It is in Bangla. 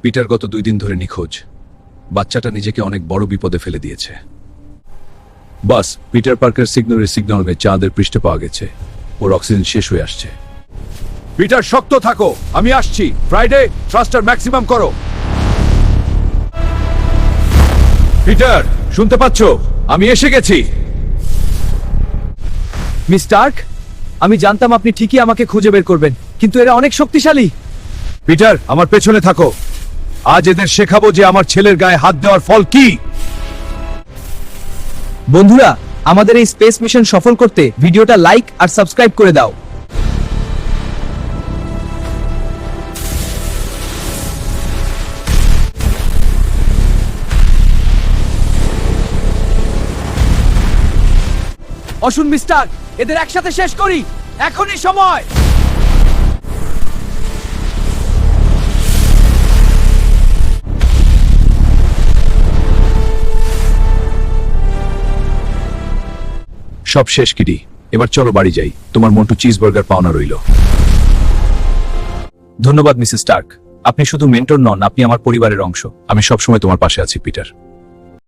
পিটার গত 2 দিন ধরে নিখোঁজ। বাচ্চাটা নিজেকে অনেক বড় বিপদে ফেলে দিয়েছে। বাস, পিটার পার্কার সিগন্যালে চাঁদের পৃষ্ঠে পাওয়া গেছে। ওর অক্সিজেন শেষ হয়ে আসছে। পিটার, শক্ত থাকো, আমি আসছি। ফ্রাইডে, থ্রাস্টার ম্যাক্সিমাম করো। পিটার, শুনতে পাচ্ছো? আমি এসে গেছি। মিস স্টার্ক, আমি জানতাম আপনি ঠিকই আমাকে খুঁজে বের করবেন, কিন্তু এরা অনেক শক্তিশালী। পিটার, আমার পেছনে থাকো। আজ এদের শেখাবো যে আমার ছেলের গায়ে হাত দেওয়ার ফল কি। বন্ধুরা, আমাদের এই স্পেস মিশন সফল করতে ভিডিওটা লাইক আর সাবস্ক্রাইব করে দাও। অসুন মিস্টার, এদের একসাথে শেষ করি। এখনই সময়। সব শেষ কিডি, এবার চলো বাড়ি যাই। তোমার মন্টু চিজবার্গার পাওনা রইল। ধন্যবাদ মিসেস স্টার্ক, আপনি শুধু মেন্টর নন, আপনি আমার পরিবারের অংশ। আমি সবসময় তোমার পাশে আছি পিটার।